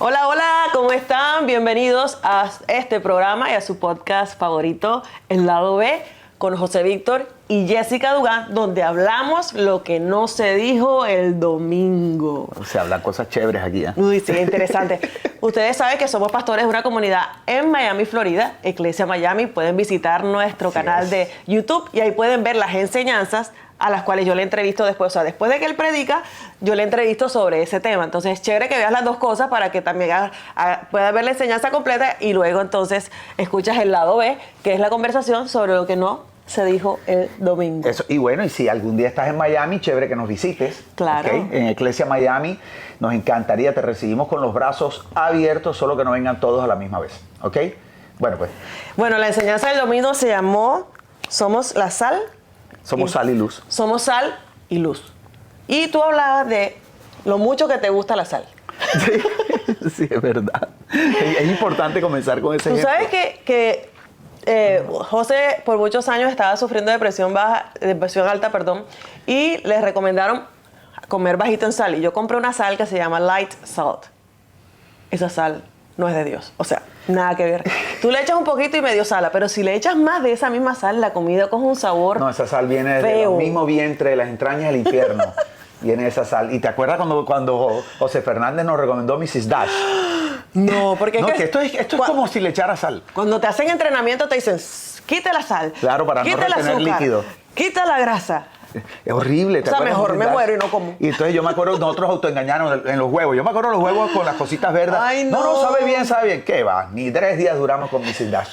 Hola, hola, ¿cómo están? Bienvenidos a este programa y a su podcast favorito, El Lado B, con José Víctor y Jessica Dugán, donde hablamos lo que no se dijo el domingo. Se hablan cosas chéveres aquí, ¿eh? Uy, sí, interesante. Ustedes saben que somos pastores de una comunidad en Miami, Florida, Iglesia Miami. Pueden visitar nuestro canal de YouTube y ahí pueden ver las enseñanzas a las cuales yo le entrevisto después. O sea, después de que él predica, yo le entrevisto sobre ese tema. Entonces, es chévere que veas las dos cosas para que también puedas ver la enseñanza completa y luego entonces escuchas el lado B, que es la conversación sobre lo que no se dijo el domingo. Eso, y bueno, y si algún día estás en Miami, chévere que nos visites. Claro. ¿Okay? En Iglesia Miami nos encantaría, te recibimos con los brazos abiertos, solo que no vengan todos a la misma vez. ¿Ok? Bueno, pues. Bueno, la enseñanza del domingo se llamó Somos la sal. Somos sal y luz. Somos sal y luz. Y tú hablabas de lo mucho que te gusta la sal. Sí, es verdad. Es importante comenzar con ese ejemplo. Tú sabes que José por muchos años estaba sufriendo de depresión alta, y les recomendaron comer bajito en sal. Y yo compré una sal que se llama Light Salt. Esa sal no es de Dios. O sea, nada que ver. Tú le echas un poquito y medio sala, pero si le echas más de esa misma sal, la comida coge un sabor No, esa sal viene feo. del mismo vientre, de las entrañas del infierno. Viene esa sal. ¿Y te acuerdas cuando José Fernández nos recomendó Mrs. Dash? No, porque No, que esto es como si le echara sal. Cuando te hacen entrenamiento te dicen, quita la sal, Claro, para no quita el retener azúcar, líquido. quita la grasa. Es horrible. O sea, mejor me muero y no como. Y entonces yo me acuerdo, nosotros autoengañaron en los huevos. Yo me acuerdo los huevos con las cositas verdes. Ay, no. No, sabe bien, sabe bien. ¿Qué va? Ni 3 días duramos con Mrs. Dash.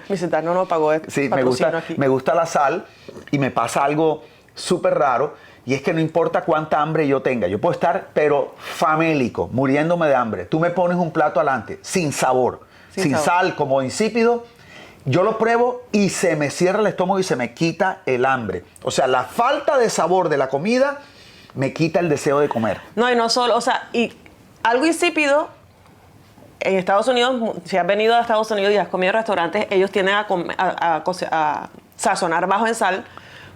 Mi central no nos pagó Sí, patrocinio aquí. me gusta la sal y me pasa algo súper raro. Y es que no importa cuánta hambre yo tenga. Yo puedo estar, pero famélico, muriéndome de hambre. Tú me pones un plato adelante, sin sabor, sin sal, como insípido. Yo lo pruebo y se me cierra el estómago y se me quita el hambre. O sea, la falta de sabor de la comida me quita el deseo de comer. No, y no solo, o sea, y algo insípido, en Estados Unidos, si has venido a Estados Unidos y has comido en restaurantes, ellos tienden a sazonar bajo en sal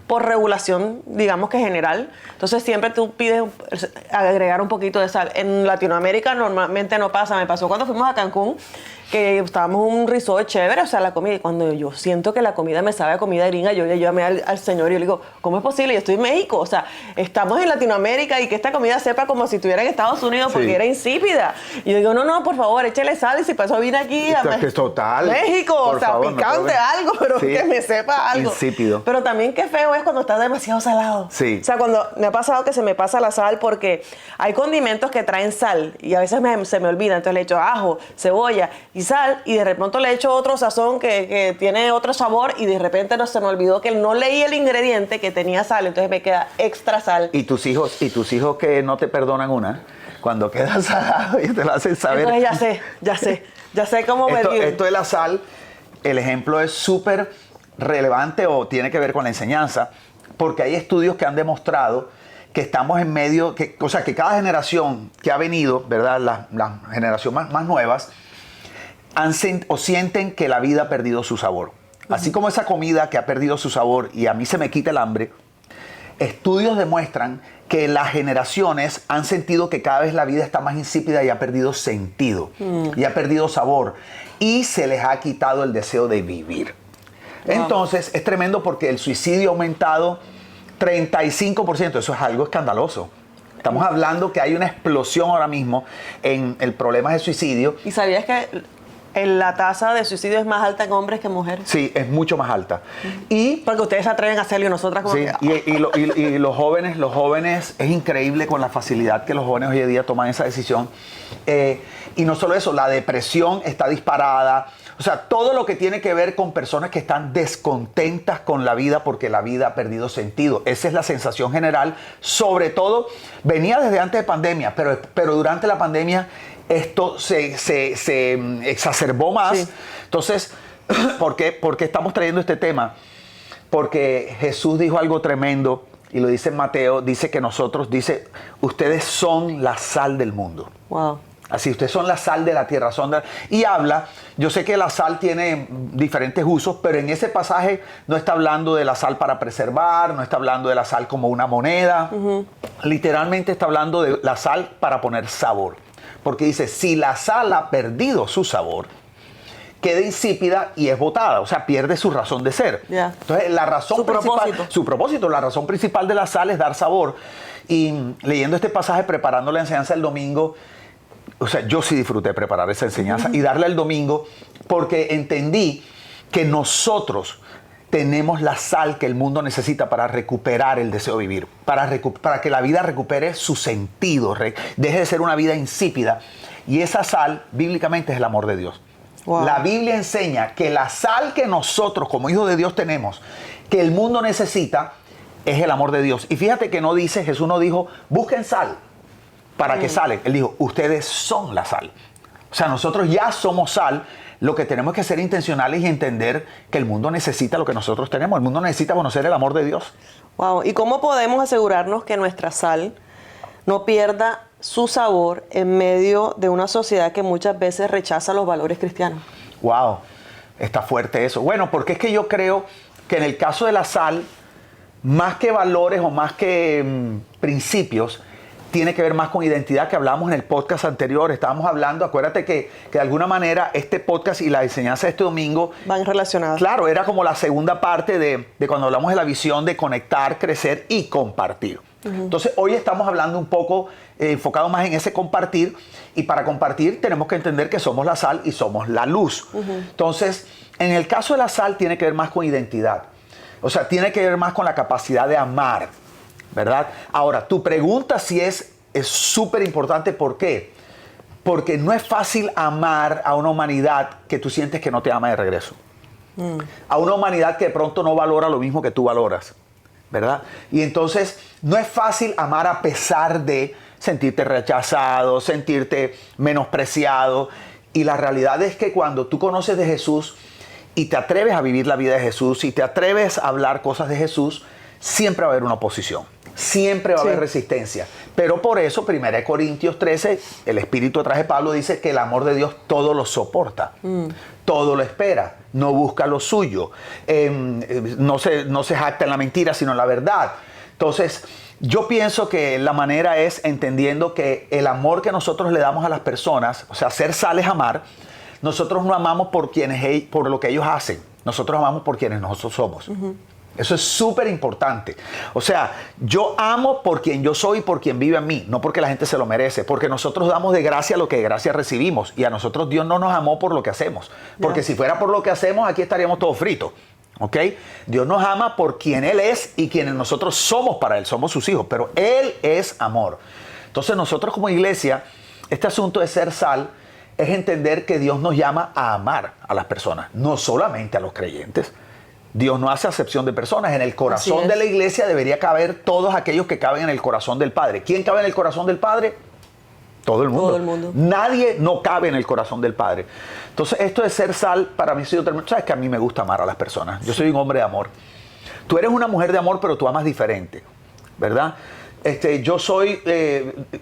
por regulación, digamos que general. Entonces siempre tú pides agregar un poquito de sal. En Latinoamérica normalmente no pasa. Me pasó cuando fuimos a Cancún, que estábamos en un resort chévere, o sea, la comida. Y cuando yo siento que la comida me sabe a comida gringa, yo le llamé al señor y yo le digo, ¿cómo es posible? Yo estoy en México, o sea, estamos en Latinoamérica y que esta comida sepa como si estuviera en Estados Unidos porque era insípida. Y yo digo, no, por favor, échale sal y si pasó vine aquí a Total. México, o sea, favor, picante algo, pero sí, que me sepa algo. insípido. Pero también qué feo es cuando está demasiado salado. Sí. O sea, cuando me ha pasado que se me pasa la sal porque hay condimentos que traen sal y a veces se me olvida. Entonces le echo ajo, cebolla y sal y de repente le echo otro sazón que tiene otro sabor y de repente no se me olvidó que no leí el ingrediente que tenía sal, entonces me queda extra sal. ¿Y tus hijos que no te perdonan una? Cuando quedas salado y te lo hacen saber. Entonces ya sé cómo medir. Esto de la sal, el ejemplo es súper relevante o tiene que ver con la enseñanza, porque hay estudios que han demostrado que estamos en medio, o sea, que cada generación que ha venido, ¿verdad? Las generaciones más nuevas, sienten que la vida ha perdido su sabor. Así como esa comida que ha perdido su sabor y a mí se me quita el hambre, estudios demuestran que las generaciones han sentido que cada vez la vida está más insípida y ha perdido sentido, y ha perdido sabor, y se les ha quitado el deseo de vivir. Entonces, es tremendo porque el suicidio ha aumentado 35%. Eso es algo escandaloso. Estamos hablando que hay una explosión ahora mismo en el problema de suicidio. ¿Y sabías que la tasa de suicidio es más alta en hombres que en mujeres? Sí, es mucho más alta. Porque ustedes se atreven a hacerlo y nosotras como sí, y los jóvenes, es increíble con la facilidad que los jóvenes hoy en día toman esa decisión. Y no solo eso, la depresión está disparada. O sea, todo lo que tiene que ver con personas que están descontentas con la vida porque la vida ha perdido sentido. Esa es la sensación general. Sobre todo, venía desde antes de pandemia, pero durante la pandemia esto se exacerbó más. Sí. Entonces, ¿por qué estamos trayendo este tema? Porque Jesús dijo algo tremendo y lo dice en Mateo, dice que ustedes son la sal del mundo. Wow. Así, ustedes son la sal de la tierra. Y habla, yo sé que la sal tiene diferentes usos, pero en ese pasaje no está hablando de la sal para preservar, no está hablando de la sal como una moneda. Literalmente está hablando de la sal para poner sabor. porque dice, si la sal ha perdido su sabor, queda insípida y es botada, o sea, pierde su razón de ser. Yeah. Entonces, la razón su propósito, la razón principal de la sal es dar sabor. Y leyendo este pasaje, preparando la enseñanza del domingo, o sea, yo sí disfruté preparar esa enseñanza y darla el domingo porque entendí que nosotros tenemos la sal que el mundo necesita para recuperar el deseo de vivir, para que la vida recupere su sentido, deje de ser una vida insípida. Y esa sal, bíblicamente, es el amor de Dios. Wow. La Biblia enseña que la sal que nosotros como hijos de Dios tenemos, que el mundo necesita, es el amor de Dios. Y fíjate que no dice, Jesús no dijo, busquen sal para que salen. Él dijo, ustedes son la sal. O sea, nosotros ya somos sal. Lo que tenemos que ser intencionales y entender que el mundo necesita lo que nosotros tenemos. El mundo necesita conocer el amor de Dios. Wow. ¿Y cómo podemos asegurarnos que nuestra sal no pierda su sabor en medio de una sociedad que muchas veces rechaza los valores cristianos? Wow, está fuerte eso. Bueno, porque es que yo creo que en el caso de la sal, más que valores o más que principios, tiene que ver más con identidad, que hablamos en el podcast anterior. Estábamos hablando, acuérdate que de alguna manera este podcast y la enseñanza de este domingo van relacionadas. Claro, era como la segunda parte de cuando hablamos de la visión de conectar, crecer y compartir. Entonces hoy estamos hablando un poco enfocado más en ese compartir, y para compartir tenemos que entender que somos la sal y somos la luz. Entonces, en el caso de la sal tiene que ver más con identidad, o sea, tiene que ver más con la capacidad de amar, ¿verdad? Ahora, tu pregunta sí es súper importante. ¿Por qué? Porque no es fácil amar a una humanidad que tú sientes que no te ama de regreso. A una humanidad que de pronto no valora lo mismo que tú valoras, ¿verdad? Y entonces no es fácil amar a pesar de sentirte rechazado, sentirte menospreciado. Y la realidad es que cuando tú conoces de Jesús y te atreves a vivir la vida de Jesús y te atreves a hablar cosas de Jesús, siempre va a haber una oposición, siempre va a haber resistencia. Pero por eso, 1 Corintios 13, el Espíritu a través de Pablo dice que el amor de Dios todo lo soporta, todo lo espera, no busca lo suyo, no se jacta en la mentira, sino en la verdad. Entonces, yo pienso que la manera es entendiendo que el amor que nosotros le damos a las personas, o sea, ser sal es amar. Nosotros no amamos por lo que ellos hacen, nosotros amamos por quienes nosotros somos. Eso es súper importante. O sea, yo amo por quien yo soy y por quien vive en mí, no porque la gente se lo merece, porque nosotros damos de gracia lo que de gracia recibimos, y a nosotros Dios no nos amó por lo que hacemos, porque si fuera por lo que hacemos, aquí estaríamos todos fritos. ¿Ok? Dios nos ama por quien Él es y quienes nosotros somos para Él, somos sus hijos, pero Él es amor. Entonces nosotros como iglesia, este asunto de ser sal es entender que Dios nos llama a amar a las personas, no solamente a los creyentes. Dios no hace acepción de personas. En el corazón de la iglesia debería caber todos aquellos que caben en el corazón del Padre. ¿Quién cabe en el corazón del Padre? Todo el mundo. Todo el mundo. Nadie no cabe en el corazón del Padre. Entonces, esto de ser sal, para mí, sabes que a mí me gusta amar a las personas. Yo soy un hombre de amor. Tú eres una mujer de amor, pero tú amas diferente, ¿verdad? Yo soy,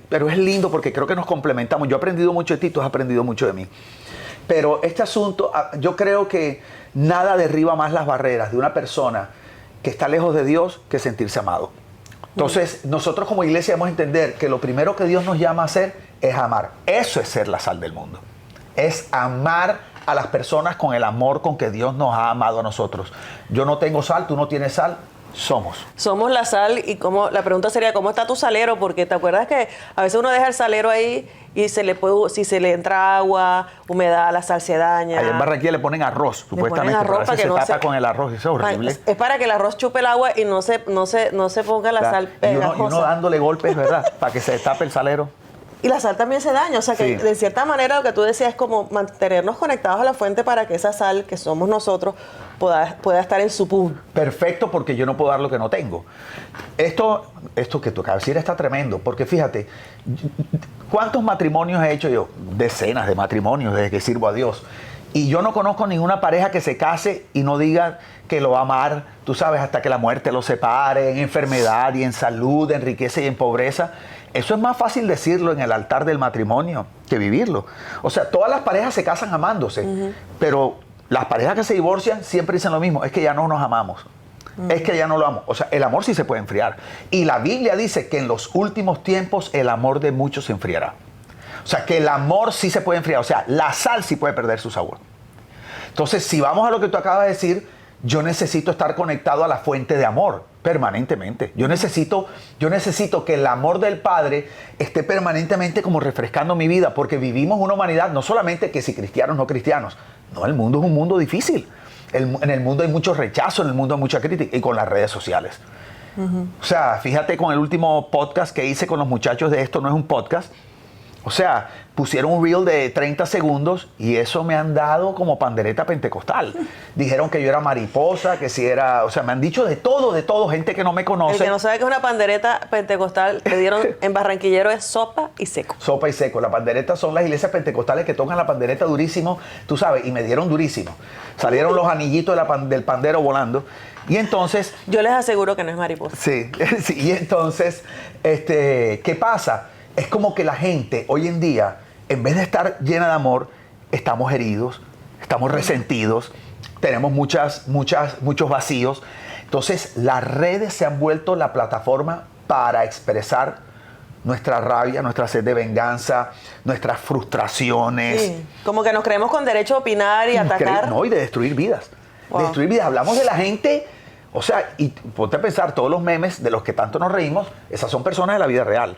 pero es lindo porque creo que nos complementamos. Yo he aprendido mucho de ti, tú has aprendido mucho de mí. Pero este asunto, yo creo que nada derriba más las barreras de una persona que está lejos de Dios que sentirse amado. Entonces, nosotros como iglesia debemos entender que lo primero que Dios nos llama a hacer es amar. Eso es ser la sal del mundo. Es amar a las personas con el amor con que Dios nos ha amado a nosotros. Yo no tengo sal, tú no tienes sal. Somos la sal. Y la pregunta sería, ¿cómo está tu salero? Porque te acuerdas que a veces uno deja el salero ahí y si se le entra agua, humedad, la sal se daña. Allá en Barranquilla le ponen arroz, supuestamente, arroz pero a veces se tapa con el arroz, eso es horrible. Es para que el arroz chupe el agua y no se ponga la sal pegajosa. Y uno dándole golpes, ¿verdad? Para que se destape el salero. Y la sal también se daña, o sea que de cierta manera lo que tú decías es como mantenernos conectados a la fuente para que esa sal que somos nosotros pueda estar en su punto. Perfecto, porque yo no puedo dar lo que no tengo. Esto que tú acabas de decir está tremendo, porque fíjate, ¿cuántos matrimonios he hecho yo? Decenas de matrimonios desde que sirvo a Dios. Y yo no conozco ninguna pareja que se case y no diga que lo va a amar, tú sabes, hasta que la muerte los separe, en enfermedad y en salud, en riqueza y en pobreza. Eso es más fácil decirlo en el altar del matrimonio que vivirlo. O sea, todas las parejas se casan amándose, pero las parejas que se divorcian siempre dicen lo mismo, es que ya no nos amamos, es que ya no lo amo. O sea, el amor sí se puede enfriar. Y la Biblia dice que en los últimos tiempos el amor de muchos se enfriará. O sea, que el amor sí se puede enfriar. O sea, la sal sí puede perder su sabor. Entonces, si vamos a lo que tú acabas de decir, yo necesito estar conectado a la fuente de amor permanentemente. Yo necesito que el amor del Padre esté permanentemente como refrescando mi vida, porque vivimos una humanidad, no solamente que si cristianos, no cristianos. No, el mundo es un mundo difícil. En el mundo hay mucho rechazo, en el mundo hay mucha crítica, y con las redes sociales. O sea, fíjate con el último podcast que hice con los muchachos de Esto No Es Un Podcast. O sea, pusieron un reel de 30 segundos y eso me han dado como pandereta pentecostal. Dijeron que yo era mariposa, que si era... O sea, me han dicho de todo, gente que no me conoce. El que no sabe que es una pandereta pentecostal, le dieron en Barranquillero es sopa y seco. Sopa y seco. La pandereta son las iglesias pentecostales que tocan la pandereta durísimo, tú sabes, y me dieron durísimo. Salieron los anillitos del pandero volando. Y entonces... Yo les aseguro que no es mariposa. Sí, sí. Y entonces, ¿qué pasa? Es como que la gente hoy en día, en vez de estar llena de amor, estamos heridos, estamos resentidos, tenemos muchos vacíos. Entonces, las redes se han vuelto la plataforma para expresar nuestra rabia, nuestra sed de venganza, nuestras frustraciones. Sí, como que nos creemos con derecho a opinar y atacar. No, y de destruir vidas. Wow. De destruir vidas. Hablamos de la gente, o sea, y ponte a pensar, todos los memes de los que tanto nos reímos, esas son personas de la vida real.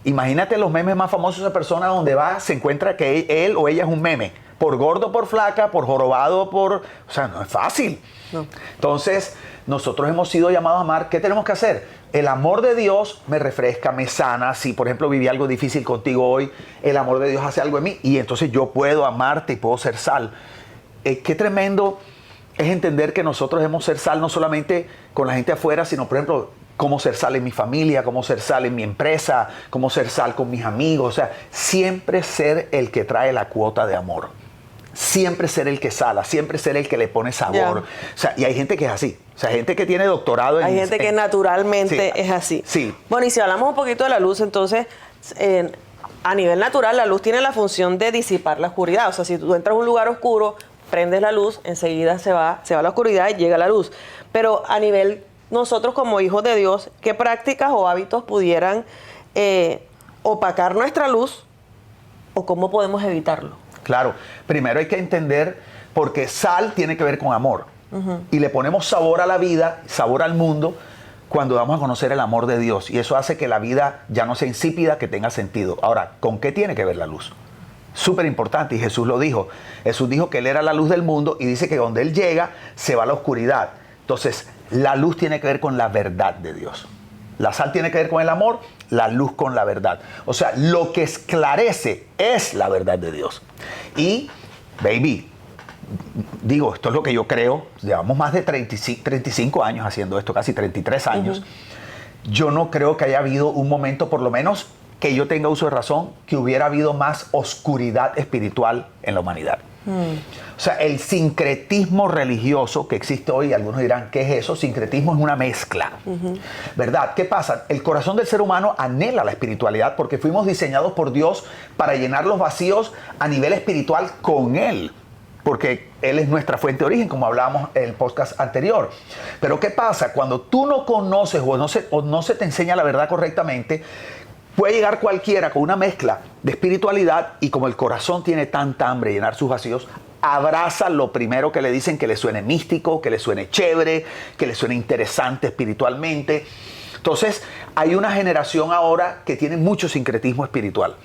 Imagínate los memes más famosos de esa persona donde va, se encuentra que él o ella es un meme. Por gordo, por flaca, por jorobado, O sea, no es fácil. No. Entonces, nosotros hemos sido llamados a amar. ¿Qué tenemos que hacer? El amor de Dios me refresca, me sana. Si, por ejemplo, viví algo difícil contigo hoy, el amor de Dios hace algo en mí y entonces yo puedo amarte y puedo ser sal. Qué tremendo es entender que nosotros debemos ser sal no solamente con la gente afuera, sino, por ejemplo, cómo ser sal en mi familia, cómo ser sal en mi empresa, cómo ser sal con mis amigos. O sea, siempre ser el que trae la cuota de amor. Siempre ser el que sala, siempre ser el que le pone sabor. Yeah. O sea, y hay gente que es así. O sea, gente que tiene doctorado en... Hay gente que naturalmente es así. Sí. Bueno, y si hablamos un poquito de la luz, entonces, a nivel natural, la luz tiene la función de disipar la oscuridad. O sea, si tú entras a un lugar oscuro, prendes la luz, enseguida se va la oscuridad y llega la luz. Pero a nivel... Nosotros como hijos de Dios, ¿qué prácticas o hábitos pudieran opacar nuestra luz o cómo podemos evitarlo? Claro, primero hay que entender, porque sal tiene que ver con amor. Y le ponemos sabor a la vida, sabor al mundo, cuando damos a conocer el amor de Dios. Y eso hace que la vida ya no sea insípida, que tenga sentido. Ahora, ¿con qué tiene que ver la luz? Súper importante, y Jesús lo dijo. Jesús dijo que Él era la luz del mundo y dice que donde Él llega se va la oscuridad. Entonces, la luz tiene que ver con la verdad de Dios. La sal tiene que ver con el amor, la luz con la verdad. O sea, lo que esclarece es la verdad de Dios. Y, baby, digo, esto es lo que yo creo. Llevamos más de 35 años haciendo esto, casi 33 años. Yo no creo que haya habido un momento, por lo menos que yo tenga uso de razón, que hubiera habido más oscuridad espiritual en la humanidad. O sea, el sincretismo religioso que existe hoy, algunos dirán, ¿qué es eso? Sincretismo es una mezcla, ¿verdad? ¿Qué pasa? El corazón del ser humano anhela la espiritualidad porque fuimos diseñados por Dios para llenar los vacíos a nivel espiritual con Él, porque Él es nuestra fuente de origen, como hablábamos en el podcast anterior. Pero ¿qué pasa? Cuando tú no conoces o no se te enseña la verdad correctamente, puede llegar cualquiera con una mezcla de espiritualidad y como el corazón tiene tanta hambre de llenar sus vacíos, abraza lo primero que le dicen, que le suene místico, que le suene chévere, que le suene interesante espiritualmente. Entonces, hay una generación ahora que tiene mucho sincretismo espiritual.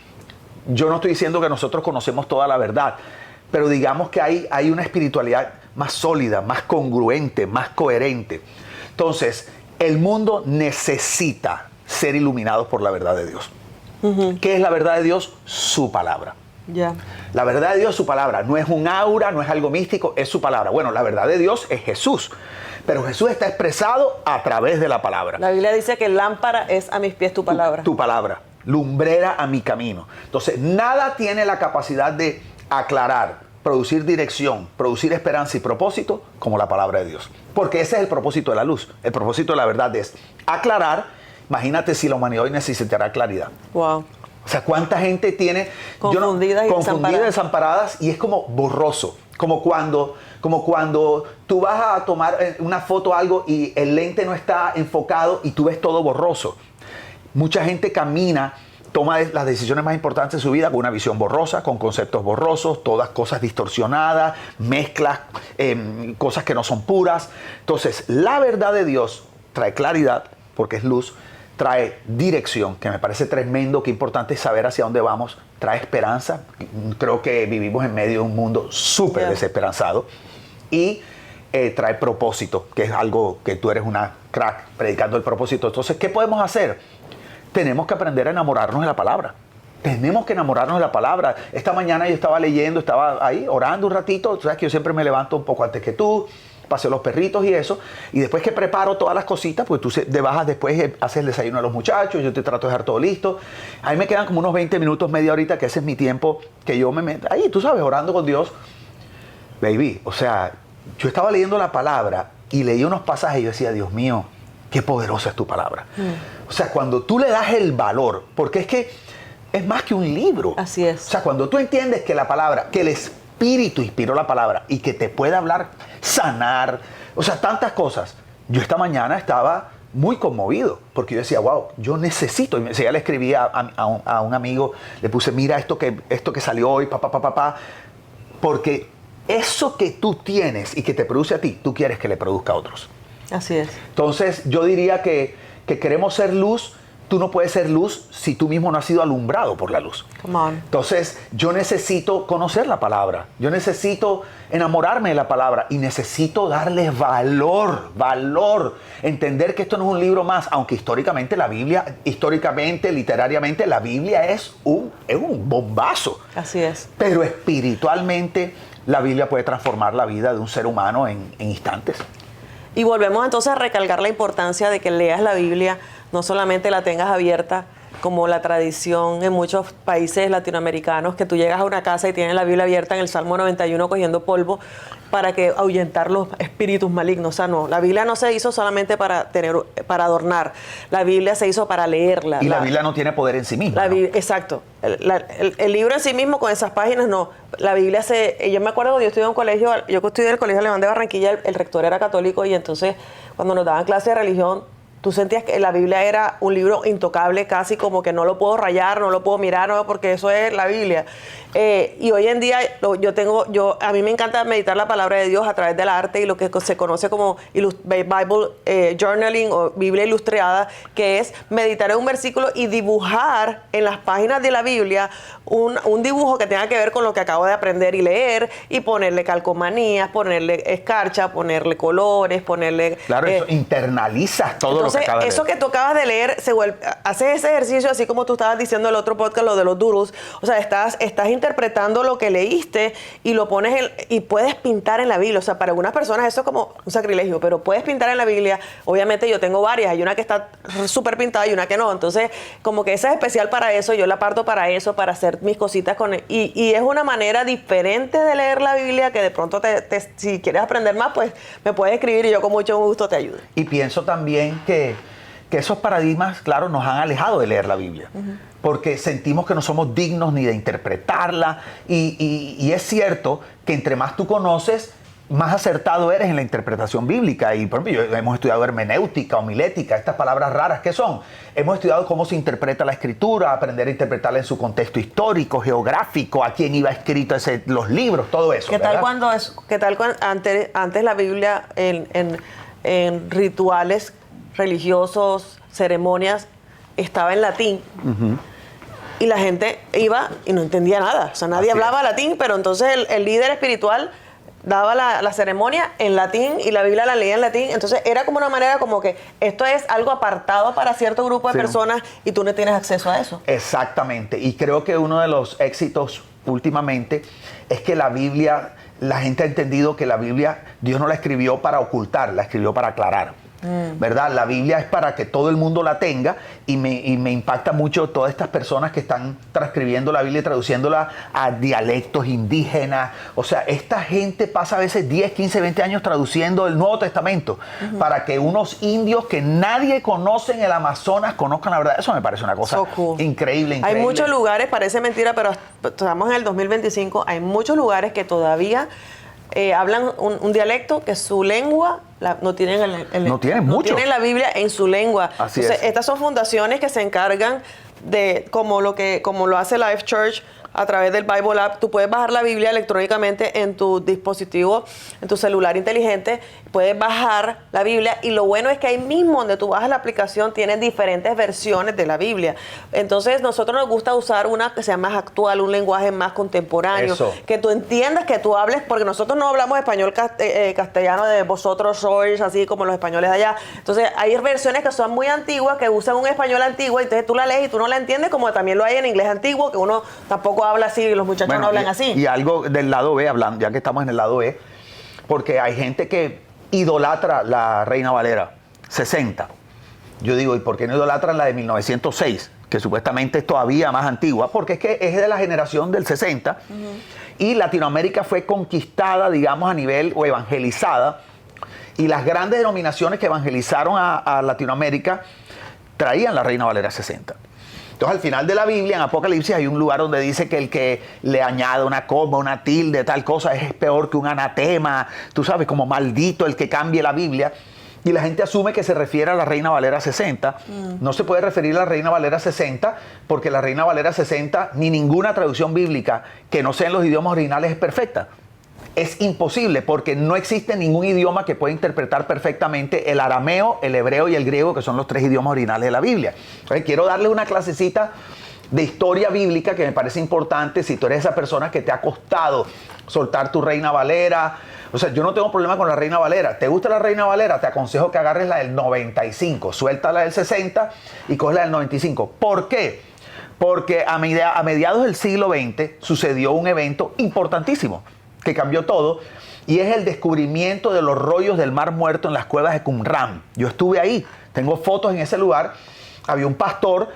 Yo no estoy diciendo que nosotros conocemos toda la verdad, pero digamos que hay una espiritualidad más sólida, más congruente, más coherente. Entonces, el mundo necesita ser iluminados por la verdad de Dios. ¿Qué es la verdad de Dios? Su palabra. La verdad de Dios es su palabra. No es un aura, no es algo místico, es su palabra. Bueno, la verdad de Dios es Jesús, pero Jesús está expresado a través de la palabra. La Biblia dice que lámpara es a mis pies tu palabra. Tu palabra, lumbrera a mi camino. Entonces, nada tiene la capacidad de aclarar, producir dirección, producir esperanza y propósito como la palabra de Dios. Porque ese es el propósito de la luz. El propósito de la verdad es aclarar. Imagínate si la humanidad hoy necesitará claridad. Wow. O sea, ¿cuánta gente tiene confundidas y desamparadas? Y es como borroso. Como cuando tú vas a tomar una foto o algo y el lente no está enfocado y tú ves todo borroso. Mucha gente camina toma las decisiones más importantes de su vida con una visión borrosa, con conceptos borrosos, todas cosas distorsionadas, mezclas, cosas que no son puras. Entonces, la verdad de Dios trae claridad, porque es luz, trae dirección, que me parece tremendo, que importante es saber hacia dónde vamos, trae esperanza. Creo que vivimos en medio de un mundo súper desesperanzado. Y trae propósito, que es algo que tú eres una crack predicando el propósito. Entonces, ¿qué podemos hacer? Tenemos que aprender a enamorarnos de la palabra. Tenemos que enamorarnos de la palabra. Esta mañana yo estaba leyendo, estaba ahí orando un ratito. Tú sabes que yo siempre me levanto un poco antes que tú, paseo los perritos y eso. Y después que preparo todas las cositas, pues tú te bajas después, haces el desayuno a los muchachos, yo te trato de dejar todo listo. A mí me quedan como unos 20 minutos, media horita, que ese es mi tiempo, que yo me meto ahí, tú sabes, orando con Dios. Baby, o sea, yo estaba leyendo la palabra y leí unos pasajes y yo decía, Dios mío, qué poderosa es tu palabra. O sea, cuando tú le das el valor, porque es que es más que un libro. Así es. O sea, cuando tú entiendes que la palabra, que el Espíritu inspiró la palabra y que te puede hablar, sanar, o sea, tantas cosas. Yo esta mañana estaba muy conmovido porque yo decía, wow, yo necesito. Y ya le escribí a un amigo, le puse, mira esto que salió hoy, porque eso que tú tienes y que te produce a ti, tú quieres que le produzca a otros. Así es. Entonces, yo diría que queremos ser luz. Tú no puedes ser luz si tú mismo no has sido alumbrado por la luz. Come on. Entonces, yo necesito conocer la palabra. Yo necesito enamorarme de la palabra y necesito darle valor. Entender que esto no es un libro más, aunque históricamente, literariamente, la Biblia es un bombazo. Así es. Pero espiritualmente, la Biblia puede transformar la vida de un ser humano en instantes. Y volvemos entonces a recalcar la importancia de que leas la Biblia, no solamente la tengas abierta, como la tradición en muchos países latinoamericanos, que tú llegas a una casa y tienes la Biblia abierta en el Salmo 91 cogiendo polvo para que ahuyentar los espíritus malignos. O sea, no, la Biblia no se hizo solamente para adornar, la Biblia se hizo para leerla. Y la Biblia no tiene poder en sí misma. ¿No? Exacto. El libro en sí mismo con esas páginas no. La Biblia yo me acuerdo cuando yo estudié en un colegio, yo estudié en el Colegio Alemán de Barranquilla, el rector era católico y entonces cuando nos daban clase de religión, tú sentías que la Biblia era un libro intocable, casi como que no lo puedo rayar, no lo puedo mirar, no, porque eso es la Biblia. Y hoy en día a mí me encanta meditar la palabra de Dios a través del arte y lo que se conoce como Bible Journaling o Biblia ilustrada, que es meditar en un versículo y dibujar en las páginas de la Biblia un dibujo que tenga que ver con lo que acabo de aprender y leer y ponerle calcomanías, ponerle escarcha, ponerle colores, ponerle... Claro, eso internalizas todo lo que acabas de leer. Eso que tú acabas de leer, haces ese ejercicio así como tú estabas diciendo en el otro podcast, lo de los doodles. O sea, estás interpretando lo que leíste y lo pones y puedes pintar en la Biblia. O sea, para algunas personas eso es como un sacrilegio, pero puedes pintar en la Biblia. Obviamente yo tengo varias, hay una que está súper pintada y una que no. Entonces, como que esa es especial para eso, yo la parto para eso, para hacer mis cositas con él. Y es una manera diferente de leer la Biblia que de pronto si quieres aprender más, pues me puedes escribir y yo con mucho gusto te ayudo. Y pienso también que esos paradigmas, claro, nos han alejado de leer la Biblia. Porque sentimos que no somos dignos ni de interpretarla. Y es cierto que entre más tú conoces, más acertado eres en la interpretación bíblica. Y por ejemplo, hemos estudiado hermenéutica, homilética, estas palabras raras, ¿qué son? Hemos estudiado cómo se interpreta la Escritura, aprender a interpretarla en su contexto histórico, geográfico, a quién iba escrito los libros, todo eso. ¿Qué tal cuando antes la Biblia en rituales religiosos, ceremonias, estaba en latín? Y la gente iba y no entendía nada. O sea, nadie hablaba latín, pero entonces el líder espiritual daba la ceremonia en latín y la Biblia la leía en latín. Entonces era como una manera como que esto es algo apartado para cierto grupo de personas y tú no tienes acceso a eso. Exactamente. Y creo que uno de los éxitos últimamente es que la Biblia, la gente ha entendido que la Biblia, Dios no la escribió para ocultar, la escribió para aclarar. ¿Verdad? La Biblia es para que todo el mundo la tenga y me impacta mucho todas estas personas que están transcribiendo la Biblia y traduciéndola a dialectos indígenas. O sea, esta gente pasa a veces 10, 15, 20 años traduciendo el Nuevo Testamento para que unos indios que nadie conoce en el Amazonas conozcan la verdad. Eso me parece una cosa increíble. Hay muchos lugares, parece mentira, pero estamos en el 2025, hay muchos lugares que todavía hablan un dialecto que su lengua no tienen no tienen mucho. No tienen la Biblia en su lengua. Así Entonces, es. estas son fundaciones que se encargan como lo hace Life Church a través del Bible App. Tú puedes bajar la Biblia electrónicamente en tu dispositivo, en tu celular inteligente. Puedes bajar la Biblia y lo bueno es que ahí mismo donde tú bajas la aplicación tienen diferentes versiones de la Biblia. Entonces nosotros nos gusta usar una que sea más actual, un lenguaje más contemporáneo, que tú entiendas, que tú hables, porque nosotros no hablamos español castellano de vosotros sois, así como los españoles de allá. Entonces hay versiones que son muy antiguas, que usan un español antiguo, y entonces tú la lees y tú no la entiendes, como también lo hay en inglés antiguo, que uno tampoco habla así, y los muchachos no hablan así. Y algo del lado B, hablando, ya que estamos en el lado B, porque hay gente que idolatra la Reina Valera 60. Yo digo, ¿y por qué no idolatran la de 1906? Que supuestamente es todavía más antigua, porque es que es de la generación del 60 y Latinoamérica fue conquistada, digamos, a nivel o evangelizada, y las grandes denominaciones que evangelizaron a Latinoamérica traían la Reina Valera 60. Entonces, al final de la Biblia, en Apocalipsis, hay un lugar donde dice que el que le añade una coma, una tilde, tal cosa, es peor que un anatema, tú sabes, como maldito el que cambie la Biblia. Y la gente asume que se refiere a la Reina Valera 60. No se puede referir a la Reina Valera 60 porque la Reina Valera 60 ni ninguna traducción bíblica que no sea en los idiomas originales es perfecta. Es imposible porque no existe ningún idioma que pueda interpretar perfectamente el arameo, el hebreo y el griego, que son los 3 idiomas originales de la Biblia. Entonces, quiero darle una clasecita de historia bíblica que me parece importante si tú eres esa persona que te ha costado soltar tu Reina Valera. O sea, yo no tengo problema con la Reina Valera. ¿Te gusta la Reina Valera? Te aconsejo que agarres la del 95. Suelta la del 60 y coge la del 95. ¿Por qué? Porque a mediados del siglo XX sucedió un evento importantísimo que cambió todo, y es el descubrimiento de los rollos del Mar Muerto en las cuevas de Qumran. Yo estuve ahí, tengo fotos en ese lugar. Había un pastor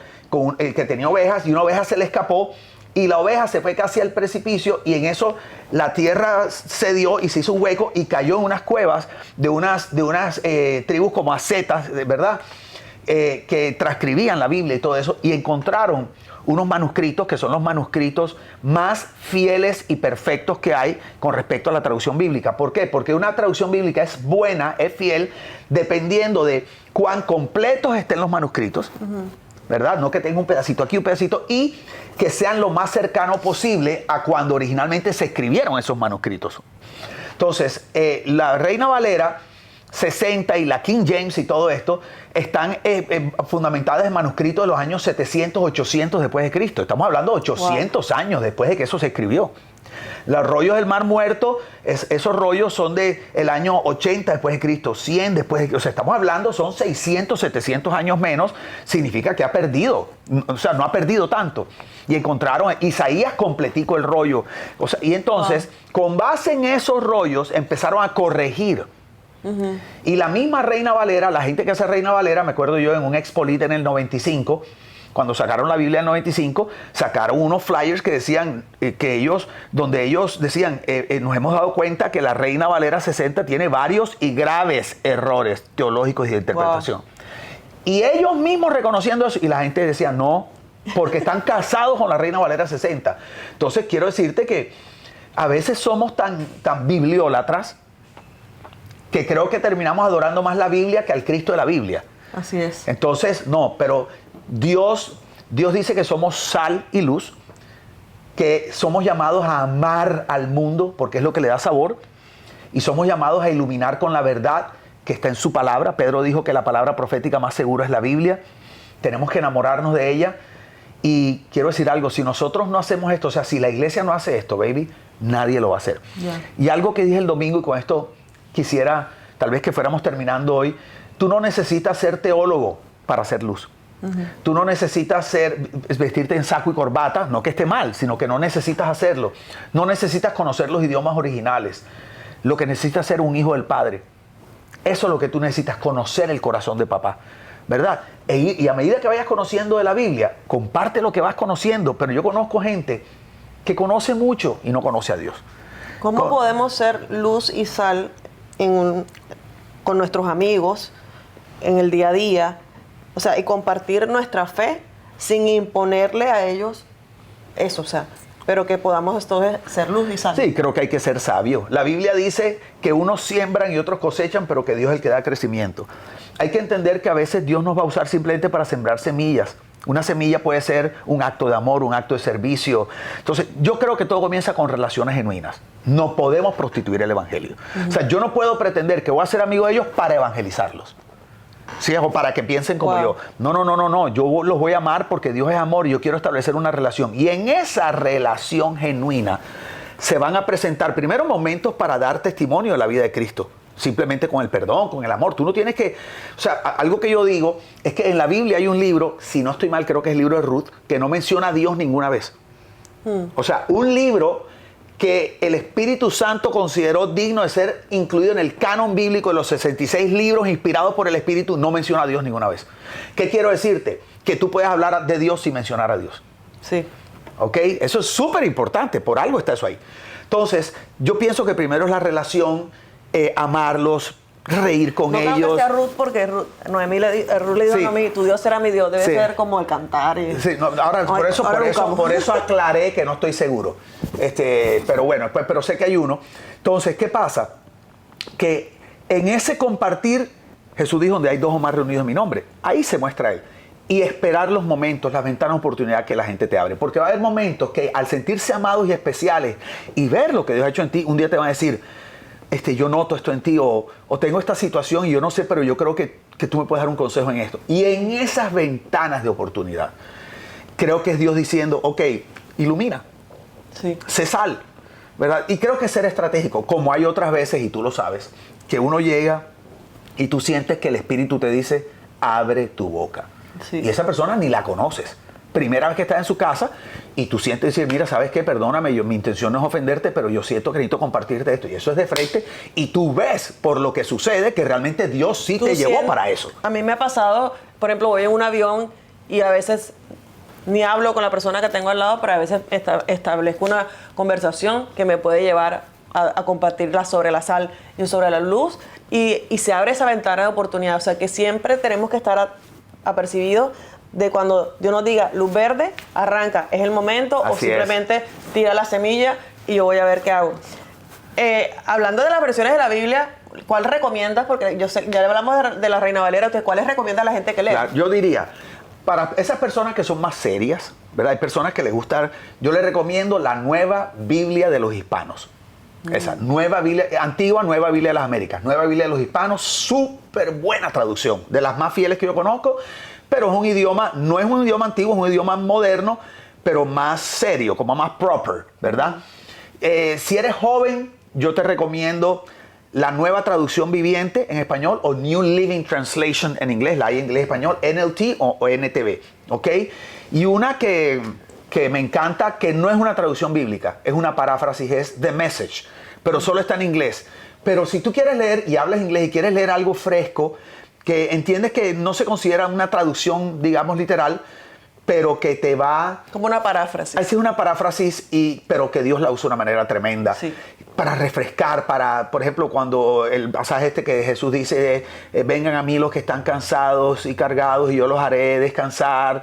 que tenía ovejas y una oveja se le escapó y la oveja se fue casi al precipicio, y en eso la tierra cedió y se hizo un hueco y cayó en unas cuevas de unas tribus como ascetas, ¿verdad? Que transcribían la Biblia y todo eso, y encontraron unos manuscritos que son los manuscritos más fieles y perfectos que hay con respecto a la traducción bíblica. ¿Por qué? Porque una traducción bíblica es buena, es fiel, dependiendo de cuán completos estén los manuscritos, ¿verdad? No que tenga un pedacito aquí, un pedacito, y que sean lo más cercano posible a cuando originalmente se escribieron esos manuscritos. Entonces, la Reina Valera 60 y la King James y todo esto están fundamentadas en manuscritos de los años 700, 800 después de Cristo. Estamos hablando de 800 años después de que eso se escribió. Los rollos del Mar Muerto, esos rollos son del año 80 después de Cristo, 100 después de Cristo. O sea, estamos hablando, son 600, 700 años menos. Significa que ha perdido, o sea, no ha perdido tanto. Y encontraron Isaías completico el rollo. O sea, y entonces, con base en esos rollos, empezaron a corregir. Y la misma Reina Valera, la gente que hace Reina Valera, me acuerdo yo en un Expolite en el 95, cuando sacaron la Biblia en el 95, sacaron unos flyers que decían donde ellos decían, nos hemos dado cuenta que la Reina Valera 60 tiene varios y graves errores teológicos y de interpretación. Y ellos mismos reconociendo eso, y la gente decía no, porque están casados con la Reina Valera 60. Entonces quiero decirte que a veces somos tan bibliólatras que creo que terminamos adorando más la Biblia que al Cristo de la Biblia. Así es. Entonces, no, pero Dios dice que somos sal y luz, que somos llamados a amar al mundo porque es lo que le da sabor, y somos llamados a iluminar con la verdad que está en su palabra. Pedro dijo que la palabra profética más segura es la Biblia. Tenemos que enamorarnos de ella. Y quiero decir algo, si nosotros no hacemos esto, o sea, si la iglesia no hace esto, baby, nadie lo va a hacer. Y algo que dije el domingo, y con esto quisiera, tal vez que fuéramos terminando hoy, tú no necesitas ser teólogo para hacer luz. Tú no necesitas vestirte en saco y corbata, no que esté mal, sino que no necesitas hacerlo. No necesitas conocer los idiomas originales. Lo que necesitas es ser un hijo del Padre. Eso es lo que tú necesitas, conocer el corazón de papá, ¿verdad? Y a medida que vayas conociendo de la Biblia, comparte lo que vas conociendo. Pero yo conozco gente que conoce mucho y no conoce a Dios. ¿Cómo podemos ser luz y sal con nuestros amigos en el día a día? O sea, y compartir nuestra fe sin imponerle a ellos eso, o sea, pero que podamos entonces ser luz y sal. Sí, creo que hay que ser sabio. La Biblia dice que unos siembran y otros cosechan, pero que Dios es el que da crecimiento. Hay que entender que a veces Dios nos va a usar simplemente para sembrar semillas Una semilla puede ser un acto de amor, un acto de servicio. Entonces, yo creo que todo comienza con relaciones genuinas. No podemos prostituir el evangelio. O sea, yo no puedo pretender que voy a ser amigo de ellos para evangelizarlos. ¿Sí? O para que piensen como yo. No. Yo los voy a amar porque Dios es amor y yo quiero establecer una relación. Y en esa relación genuina se van a presentar primero momentos para dar testimonio de la vida de Cristo. Simplemente con el perdón, con el amor. Tú no tienes que... O sea, algo que yo digo es que en la Biblia hay un libro, si no estoy mal, creo que es el libro de Ruth, que no menciona a Dios ninguna vez. O sea, un libro que el Espíritu Santo consideró digno de ser incluido en el canon bíblico de los 66 libros inspirados por el Espíritu, no menciona a Dios ninguna vez. ¿Qué quiero decirte? Que tú puedes hablar de Dios sin mencionar a Dios. Sí. ¿Ok? Eso es súper importante, por algo está eso ahí. Entonces, yo pienso que primero es la relación, amarlos, reír con ellos. No creo que sea Ruth porque Ruth le dijo a mí, tu Dios será mi Dios, debe ser como el cantar. Y... Sí, no, ahora, por eso aclaré que no estoy seguro. Pero bueno, pero sé que hay uno. Entonces, ¿qué pasa? Que en ese compartir, Jesús dijo, donde hay dos o más reunidos en mi nombre, ahí se muestra Él. Y esperar los momentos, las ventanas de oportunidad que la gente te abre. Porque va a haber momentos que al sentirse amados y especiales y ver lo que Dios ha hecho en ti, un día te van a decir, yo noto esto en ti o tengo esta situación y yo no sé, pero yo creo que tú me puedes dar un consejo en esto. Y en esas ventanas de oportunidad, creo que es Dios diciendo, ok, ilumina, sé sal, ¿verdad? Y creo que ser estratégico, como hay otras veces, y tú lo sabes, que uno llega y tú sientes que el Espíritu te dice, abre tu boca. Sí. Y esa persona ni la conoces. Primera vez que estás en su casa y tú sientes decir, mira, ¿sabes qué? Perdóname, mi intención no es ofenderte, pero yo siento que necesito compartirte esto. Y eso es de frente. Y tú ves por lo que sucede que realmente Dios sí te llevó para eso. A mí me ha pasado, por ejemplo, voy en un avión y a veces ni hablo con la persona que tengo al lado, pero a veces establezco una conversación que me puede llevar a compartirla sobre la sal y sobre la luz. Y se abre esa ventana de oportunidad. O sea, que siempre tenemos que estar apercibidos de cuando Dios nos diga luz verde, arranca, es el momento, o simplemente tira la semilla y yo voy a ver qué hago. Hablando de las versiones de la Biblia, ¿cuál recomiendas? Porque yo sé, ya le hablamos de la Reina Valera, ¿cuáles recomienda a la gente que lea? Claro, yo diría, para esas personas que son más serias, ¿verdad? Hay personas que les gusta, yo les recomiendo la Nueva Biblia de los Hispanos. Esa Nueva Biblia, antigua Nueva Biblia de las Américas, Nueva Biblia de los Hispanos, súper buena traducción, de las más fieles que yo conozco. Pero es un idioma, no es un idioma antiguo, es un idioma moderno, pero más serio, como más proper, ¿verdad? Si eres joven, yo te recomiendo la Nueva Traducción Viviente en español o New Living Translation en inglés, la hay en inglés-español, NLT o NTV, ¿ok? Y una que me encanta, que no es una traducción bíblica, es una paráfrasis, es The Message, pero solo está en inglés. Pero si tú quieres leer y hablas inglés y quieres leer algo fresco, que entiendes que no se considera una traducción, digamos, literal, pero que te va... Como una paráfrasis. Es una paráfrasis, pero que Dios la usa de una manera tremenda. Sí. Para refrescar, por ejemplo, cuando el pasaje que Jesús dice, vengan a mí los que están cansados y cargados y yo los haré descansar,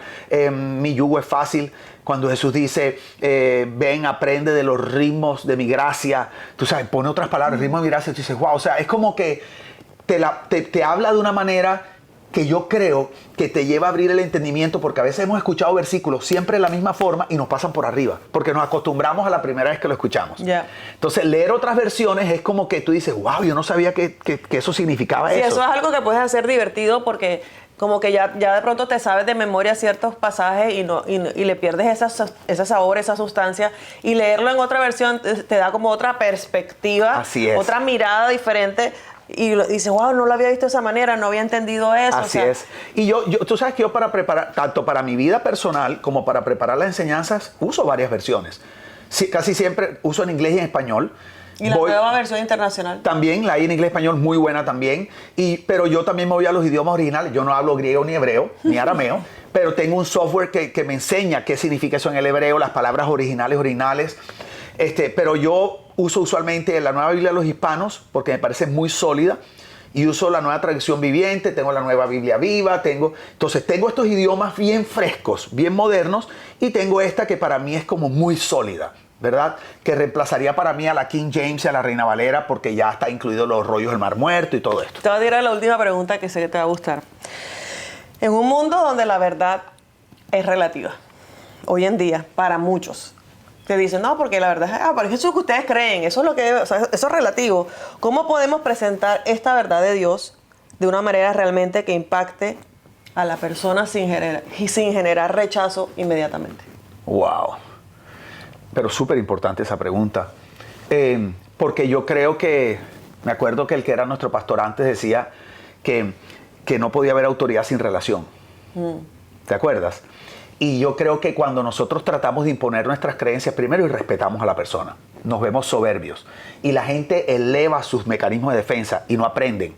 mi yugo es fácil. Cuando Jesús dice, ven, aprende de los ritmos de mi gracia, tú sabes, pone otras palabras, ritmo de mi gracia, tú dices, wow, o sea, es como que te habla de una manera que yo creo que te lleva a abrir el entendimiento, porque a veces hemos escuchado versículos siempre de la misma forma y nos pasan por arriba, porque nos acostumbramos a la primera vez que lo escuchamos. Yeah. Entonces, leer otras versiones es como que tú dices, wow, yo no sabía que eso significaba eso. Sí, eso es algo que puedes hacer divertido porque como que ya de pronto te sabes de memoria ciertos pasajes y le pierdes ese sabor, esa sustancia. Y leerlo en otra versión te da como otra perspectiva, así es, otra mirada diferente. Y dices, wow, no lo había visto de esa manera, no había entendido eso. Así es. Y tú sabes que yo para preparar, tanto para mi vida personal como para preparar las enseñanzas, uso varias versiones. Sí, casi siempre uso en inglés y en español. ¿Y la nueva versión internacional? También, la hay en inglés y español, muy buena también. Pero yo también me voy a los idiomas originales. Yo no hablo griego ni hebreo, ni arameo, pero tengo un software que me enseña qué significa eso en el hebreo, las palabras originales. Pero yo uso usualmente la Nueva Biblia de los Hispanos porque me parece muy sólida, y uso la Nueva Traducción Viviente, tengo la Nueva Biblia Viva, entonces tengo estos idiomas bien frescos, bien modernos, y tengo esta que para mí es como muy sólida, ¿verdad? Que reemplazaría para mí a la King James y a la Reina Valera, porque ya está incluido los rollos del Mar Muerto y todo esto. Te voy a tirar la última pregunta que sé que te va a gustar. En un mundo donde la verdad es relativa. Hoy en día, para muchos. Te dicen, no, porque la verdad es, pero es eso que ustedes creen, eso es lo que, o sea, eso es relativo. ¿Cómo podemos presentar esta verdad de Dios de una manera realmente que impacte a la persona sin generar rechazo inmediatamente? Wow. Pero súper importante esa pregunta. Porque yo creo que, me acuerdo que el que era nuestro pastor antes decía que no podía haber autoridad sin relación. ¿Te acuerdas? Y yo creo que cuando nosotros tratamos de imponer nuestras creencias, primero y respetamos a la persona, nos vemos soberbios. Y la gente eleva sus mecanismos de defensa y no aprenden.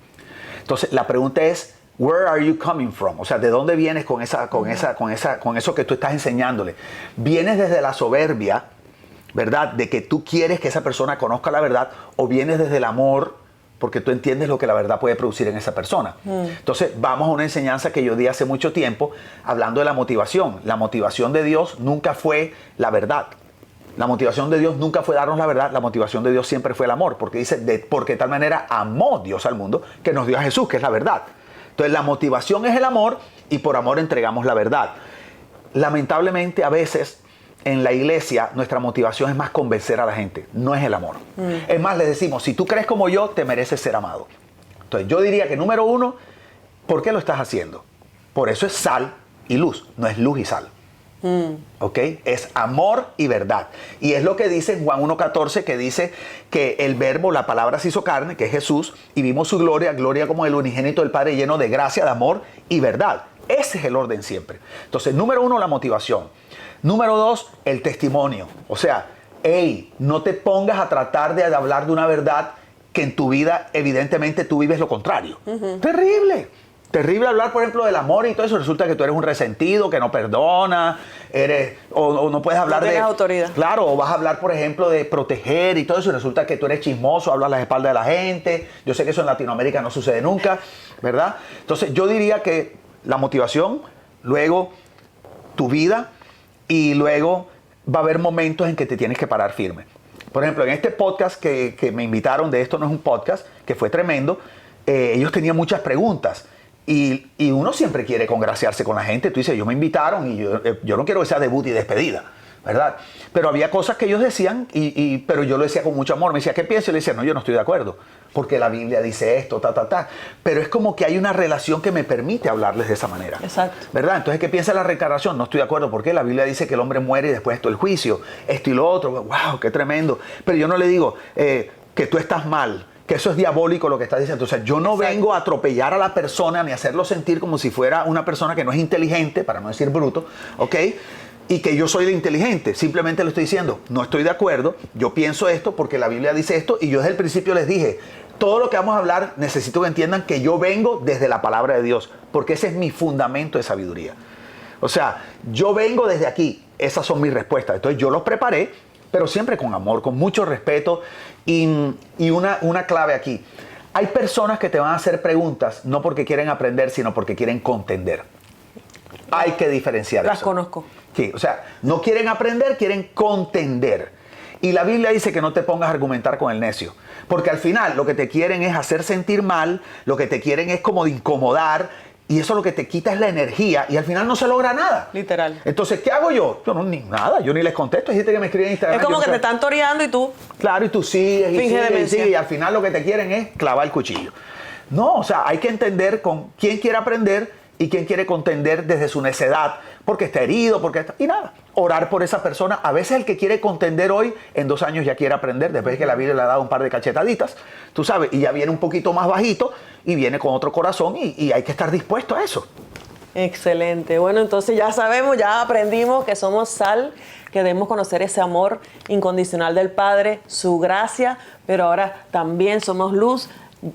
Entonces, la pregunta es, where are you coming from? O sea, ¿de dónde vienes con eso que tú estás enseñándole? ¿Vienes desde la soberbia, verdad, de que tú quieres que esa persona conozca la verdad, o vienes desde el amor porque tú entiendes lo que la verdad puede producir en esa persona? Entonces, vamos a una enseñanza que yo di hace mucho tiempo, hablando de la motivación. La motivación de Dios nunca fue la verdad. La motivación de Dios nunca fue darnos la verdad. La motivación de Dios siempre fue el amor, porque dice, porque de tal manera amó Dios al mundo, que nos dio a Jesús, que es la verdad. Entonces, la motivación es el amor, y por amor entregamos la verdad. Lamentablemente, a veces, en la iglesia, nuestra motivación es más convencer a la gente, no es el amor. Es más, les decimos, si tú crees como yo, te mereces ser amado. Entonces, yo diría que número uno, ¿por qué lo estás haciendo? Por eso es sal y luz, no es luz y sal. ¿Ok? Es amor y verdad. Y es lo que dice en Juan 1:14, que dice que el verbo, la palabra se hizo carne, que es Jesús, y vimos su gloria, gloria como el unigénito del Padre, lleno de gracia, de amor y verdad. Ese es el orden siempre. Entonces, número uno, la motivación. Número dos, el testimonio. O sea, hey, no te pongas a tratar de hablar de una verdad que en tu vida, evidentemente, tú vives lo contrario. Terrible. Terrible hablar, por ejemplo, del amor y todo eso. Resulta que tú eres un resentido, que no perdona, o no puedes hablar no tienes autoridad. Claro, o vas a hablar, por ejemplo, de proteger y todo eso. Y resulta que tú eres chismoso, hablas a las espaldas de la gente. Yo sé que eso en Latinoamérica no sucede nunca, ¿verdad? Entonces, yo diría que la motivación, luego tu vida, y luego va a haber momentos en que te tienes que parar firme. Por ejemplo, en este podcast que me invitaron, de Esto No Es Un Podcast, que fue tremendo, ellos tenían muchas preguntas. Y uno siempre quiere congraciarse con la gente. Tú dices, ellos me invitaron y yo no quiero que sea debut y despedida, ¿verdad? Pero había cosas que ellos decían, pero yo lo decía con mucho amor. Me decía, ¿qué piensas? Y le decía, no, yo no estoy de acuerdo, porque la Biblia dice esto, Pero es como que hay una relación que me permite hablarles de esa manera. Exacto. ¿Verdad? Entonces, ¿qué piensa la reencarnación? No estoy de acuerdo, porque la Biblia dice que el hombre muere y después esto el juicio, esto y lo otro. ¡Wow! ¡Qué tremendo! Pero yo no le digo que tú estás mal, que eso es diabólico lo que estás diciendo. O sea, yo no vengo a atropellar a la persona ni a hacerlo sentir como si fuera una persona que no es inteligente, para no decir bruto, ¿ok? Y que yo soy el inteligente. Simplemente le estoy diciendo, no estoy de acuerdo, yo pienso esto porque la Biblia dice esto, y yo desde el principio les dije, todo lo que vamos a hablar necesito que entiendan que yo vengo desde la palabra de Dios, porque ese es mi fundamento de sabiduría. O sea, yo vengo desde aquí, esas son mis respuestas. Entonces yo los preparé, pero siempre con amor, con mucho respeto, y una clave aquí. Hay personas que te van a hacer preguntas no porque quieren aprender, sino porque quieren contender. Hay que diferenciar Las eso. conozco. Sí, o sea, no quieren aprender, quieren contender. Y la Biblia dice que no te pongas a argumentar con el necio. Porque al final lo que te quieren es hacer sentir mal, lo que te quieren es como de incomodar, y eso lo que te quita es la energía, y al final no se logra nada. Literal. Entonces, ¿qué hago yo? Yo no, nada, yo ni les contesto. Hay gente que me escribe en Instagram. Es como que te están toreando y tú... Claro, y tú sigues, y al final lo que te quieren es clavar el cuchillo. No, o sea, hay que entender con quién quiere aprender y quién quiere contender desde su necedad, porque está herido, y nada. Orar por esa persona. A veces el que quiere contender hoy, en 2 años ya quiere aprender, después de que la Biblia le ha dado un par de cachetaditas, tú sabes, y ya viene un poquito más bajito, y viene con otro corazón, y hay que estar dispuesto a eso. Excelente. Bueno, entonces ya sabemos, ya aprendimos que somos sal, que debemos conocer ese amor incondicional del Padre, su gracia, pero ahora también somos luz,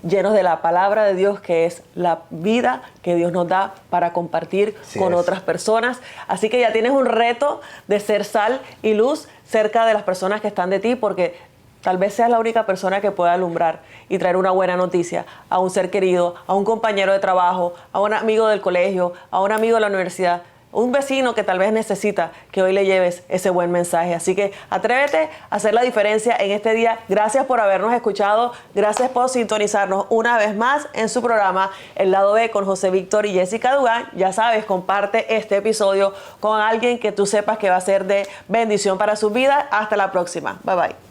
llenos de la palabra de Dios, que es la vida que Dios nos da para compartir con otras personas. Así que ya tienes un reto de ser sal y luz cerca de las personas que están de ti, porque tal vez seas la única persona que pueda alumbrar y traer una buena noticia a un ser querido, a un compañero de trabajo, a un amigo del colegio, a un amigo de la universidad. un vecino que tal vez necesita que hoy le lleves ese buen mensaje. Así que atrévete a hacer la diferencia en este día. Gracias por habernos escuchado. Gracias por sintonizarnos una vez más en su programa El Lado B con José Víctor y Jessica Duggan. Ya sabes, comparte este episodio con alguien que tú sepas que va a ser de bendición para su vida. Hasta la próxima. Bye bye.